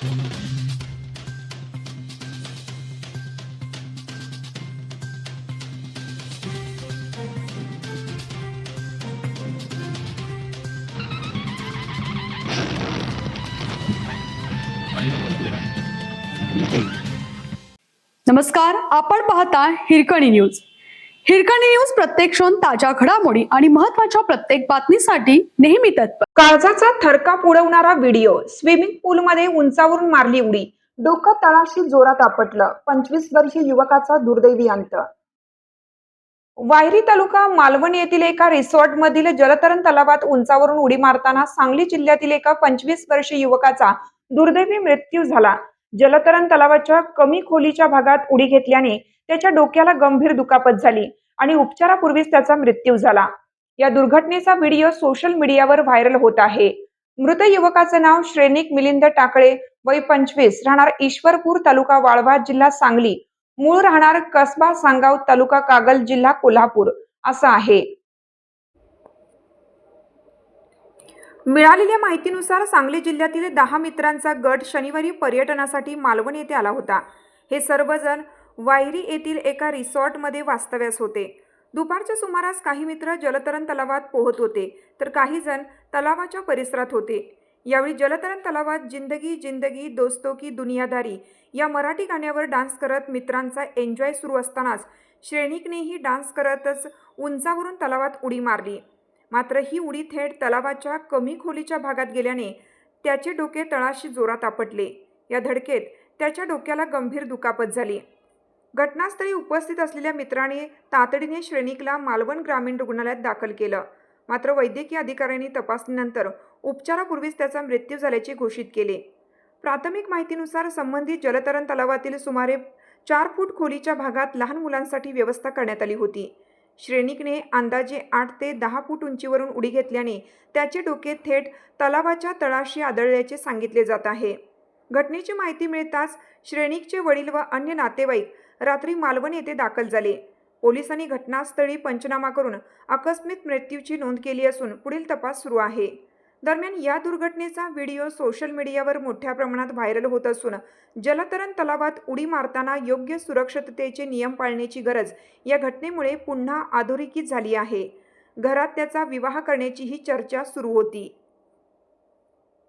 नमस्कार, आपण पाहता हिरकणी न्यूज. हिरकणी न्यूज प्रत्येक क्षण ताज्या घडामोडी आणि महत्त्वाच्या प्रत्येक बातमीसाठी नेहमी तत्पर. काळजाचा थरकाप उडवणारा व्हिडिओ. स्विमिंग पूलमध्ये उंचावरून मारली उडी, डोकं तळाशी जोरात आपटलं. 25 वर्षीय युवकाचा दुर्दैवी अंत. वायरी तालुका मालवण येथील एका रिसॉर्टमधील जलतरण तलावात उंचावरून उडी मारताना सांगली जिल्ह्यातील एका 25 वर्षीय युवकाचा दुर्दैवी मृत्यू झाला. जलतरण तलावाच्या कमी खोलीच्या भागात उडी घेतल्याने त्याच्या डोक्याला गंभीर दुखापत झाली आणि उपचारापूर्वीच त्याचा मृत्यू झाला. या दुर्घटनेचा व्हिडिओ सोशल मीडियावर व्हायरल होत आहे. मृत युवकाचं नाव श्रेनिक मिलिंद टाकळे, वय 25, राहणार ईश्वरपूर, तालुका वाळवा, जिल्हा सांगली, मूळ राहणार कसबा सांगाव, तालुका कागल, जिल्हा कोल्हापूर असं आहे. मिळालेल्या माहितीनुसार सांगली जिल्ह्यातील 10 मित्रांचा गट शनिवारी पर्यटनासाठी मालवण येथे आला होता. हे सर्वजण वायरी येथील एका रिसॉर्टमध्ये वास्तव्यास होते. दुपारच्या सुमारास काही मित्र जलतरण तलावात पोहत होते, तर काही जण तलावाच्या परिसरात होते. यावेळी जलतरण तलावात जिंदगी जिंदगी दोस्तों की दुनियादारी या मराठी गाण्यावर डान्स करत मित्रांचा एन्जॉय सुरू असतानाच श्रेणिकनेही डान्स करतच उंचावरून तलावात उडी मारली. मात्र ही उडी थेट तलावाच्या कमी खोलीच्या भागात गेल्याने त्याचे डोके तळाशी जोरात आपटले. या धडकेत त्याच्या डोक्याला गंभीर दुखापत झाली. घटनास्थळी उपस्थित असलेल्या मित्राने तातडीने श्रेणिकला मालवण ग्रामीण रुग्णालयात दाखल केलं. मात्र वैद्यकीय अधिकाऱ्यांनी तपासणीनंतर उपचारापूर्वीच त्याचा मृत्यू झाल्याचे घोषित केले. प्राथमिक माहितीनुसार संबंधित जलतरण तलावातील सुमारे 4 फूट खोलीच्या भागात लहान मुलांसाठी व्यवस्था करण्यात आली होती. श्रेणिकने अंदाजे 8 ते 10 फूट उंचीवरून उडी घेतल्याने त्याचे डोके थेट तलावाच्या तळाशी आदळल्याचे सांगितले जात आहे. घटनेची माहिती मिळताच श्रेणिकचे वडील व अन्य नातेवाईक रात्री मालवण येथे दाखल झाले. पोलिसांनी घटनास्थळी पंचनामा करून आकस्मिक मृत्यूची नोंद केली असून पुढील तपास सुरू आहे. दरम्यान या दुर्घटनेचा व्हिडिओ सोशल मीडियावर मोठ्या प्रमाणात व्हायरल होत असून जलतरण तलावात उडी मारताना योग्य सुरक्षिततेचे नियम पाळण्याची गरज या घटनेमुळे पुन्हा अधोरेखित झाली आहे. घरात त्याचा विवाह करण्याची ही चर्चा सुरू होती.